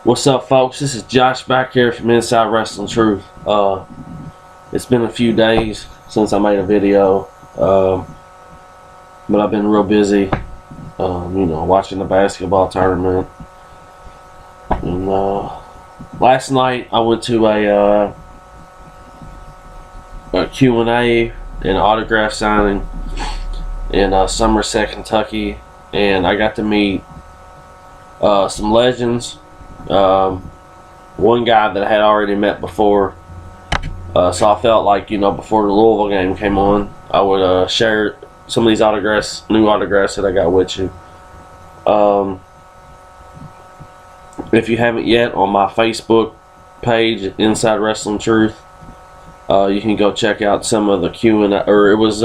What's up, folks? This is Josh back here from Inside Wrestling Truth. It's been a few days since I made a video, but I've been real busy, watching the basketball tournament. And last night I went to a Q&A and autograph signing in Somerset, Kentucky, and I got to meet some legends. One guy that I had already met before, so I felt like, before the Louisville game came on, I would share some of these autographs, new autographs that I got with you. If you haven't yet, on my Facebook page, Inside Wrestling Truth, you can go check out some of the Q&A, or it was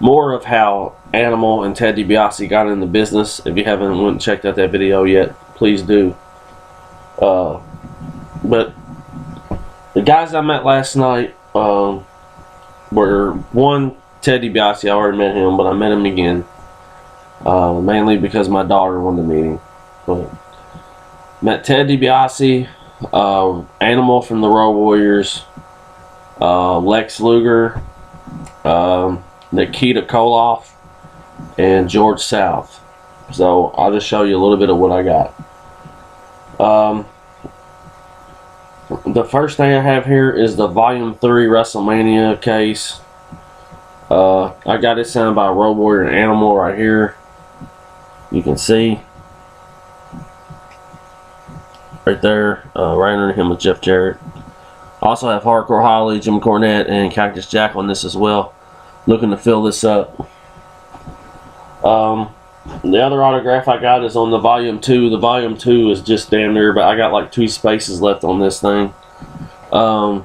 more of how Animal and Ted DiBiase got in the business. If you haven't went and checked out that video yet, please do. But the guys I met last night were, one, Ted DiBiase. I already met him, but I met him again, mainly because my daughter wanted to meet him. But met Ted DiBiase, Animal from the Road Warriors, Lex Luger, Nikita Koloff, and George South. So I'll just show you a little bit of what I got. The first thing I have here is the Volume 3 WrestleMania case. I got it signed by Road Warrior and Animal right here. You can see right there, right under him with Jeff Jarrett. I also have Hardcore Holly, Jim Cornette, and Cactus Jack on this as well. Looking to fill this up. The other autograph I got is on the Volume 2. The Volume 2 is just damn near, but I got like 2 spaces left on this thing. I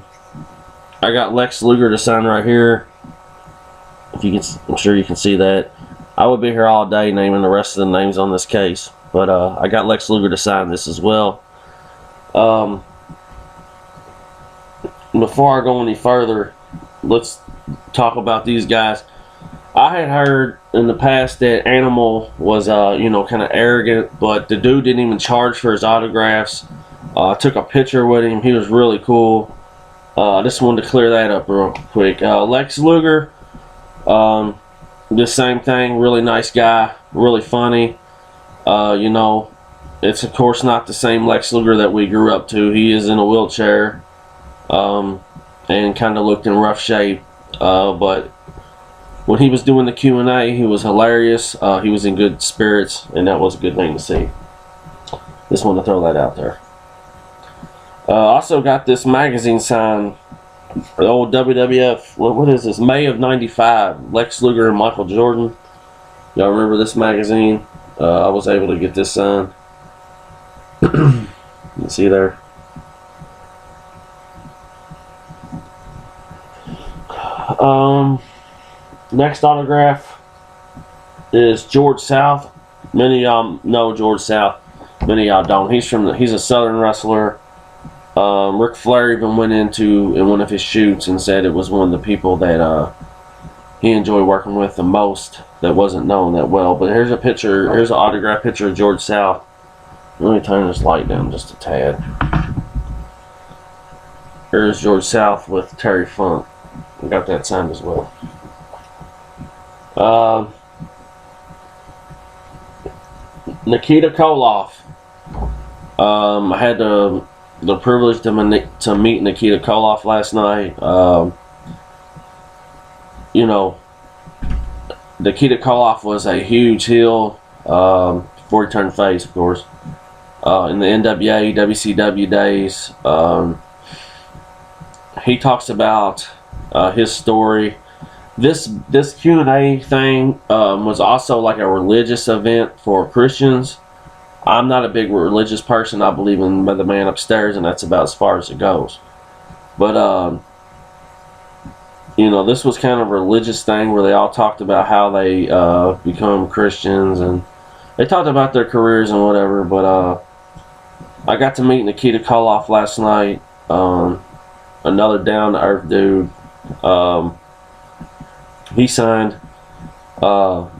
got Lex Luger to sign right here. If you can, I'm sure you can see that. I would be here all day naming the rest of the names on this case, but I got Lex Luger to sign this as well. Before I go any further, let's talk about these guys. I had heard in the past that Animal was, kind of arrogant, but the dude didn't even charge for his autographs. I took a picture with him. He was really cool. I just wanted to clear that up real quick. Lex Luger, the same thing. Really nice guy. Really funny. It's of course not the same Lex Luger that we grew up to. He is in a wheelchair, and kind of looked in rough shape, but when he was doing the Q&A, he was hilarious. He was in good spirits, and that was a good thing to see. Just want to throw that out there. Also got this magazine signed, the old WWF, what is this, May of '95, Lex Luger and Michael Jordan. Y'all remember this magazine? I was able to get this signed. You can see there. Next autograph is George South. Many of y'all know George South. Many of y'all don't. He's a Southern wrestler. Ric Flair even went into in one of his shoots and said it was one of the people that he enjoyed working with the most that wasn't known that well. But here's a picture. Here's an autograph picture of George South. Let me turn this light down just a tad. Here's George South with Terry Funk. I got that signed as well. Nikita Koloff. I had the privilege to meet Nikita Koloff last night. Nikita Koloff was a huge heel before he turned face, of course. In the NWA, WCW days, he talks about his story. This Q&A thing was also like a religious event for Christians. I'm not a big religious person. I believe in the man upstairs, and that's about as far as it goes. But this was kind of a religious thing where they all talked about how they become Christians, and they talked about their careers and whatever. But I got to meet Nikita Koloff last night. Another down-to-earth dude. He signed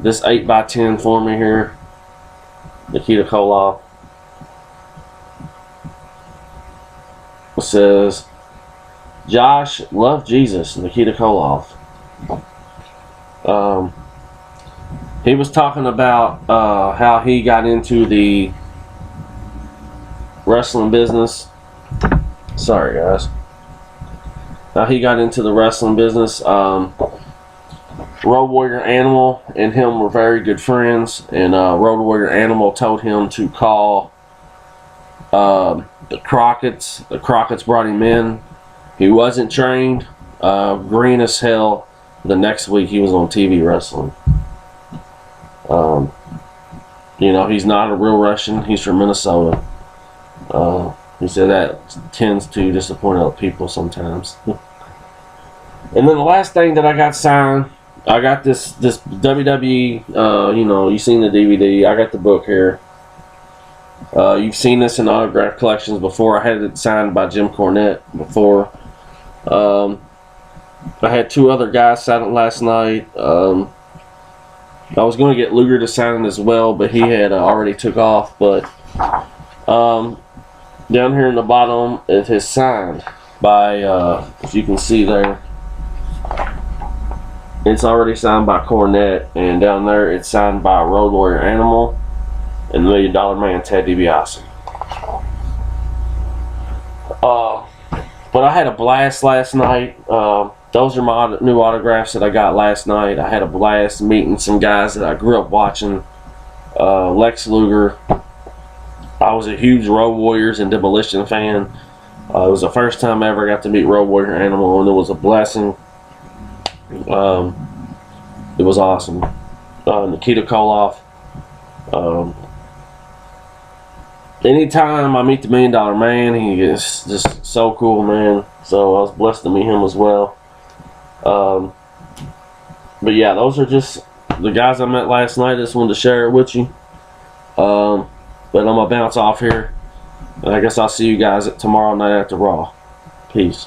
this 8x10 for me here. Nikita Koloff. says, Josh, love Jesus, Nikita Koloff. He was talking about how he got into the wrestling business. Sorry, guys. How he got into the wrestling business. Road Warrior Animal and him were very good friends, and Road Warrior Animal told him to call the Crockett's. The Crockett's brought him in. He wasn't trained. Green as hell. The next week he was on TV wrestling. You know, he's not a real Russian. He's from Minnesota. He said that tends to disappoint other people sometimes. And then the last thing that I got signed, I got this WWE, you know, you've seen the DVD. I got the book here. You've seen this in autograph collections before. I had it signed by Jim Cornette before. I had 2 other guys sign it last night. I was going to get Luger to sign it as well, but he had already took off. But down here in the bottom, it is signed by, if you can see there, it's already signed by Cornette, and down there it's signed by Road Warrior Animal and $1 Million Man Ted DiBiase. But I had a blast last night. Those are my new autographs that I got last night. I had a blast meeting some guys that I grew up watching. Lex Luger. I was a huge Road Warriors and Demolition fan. It was the first time I ever got to meet Road Warrior Animal, and it was a blessing. It was awesome. Nikita Koloff. Anytime I meet the $1 Million Man, he is just so cool, man. So I was blessed to meet him as well. But yeah, those are just the guys I met last night. I just wanted to share it with you. But I'm gonna bounce off here, and I guess I'll see you guys tomorrow night after Raw. Peace.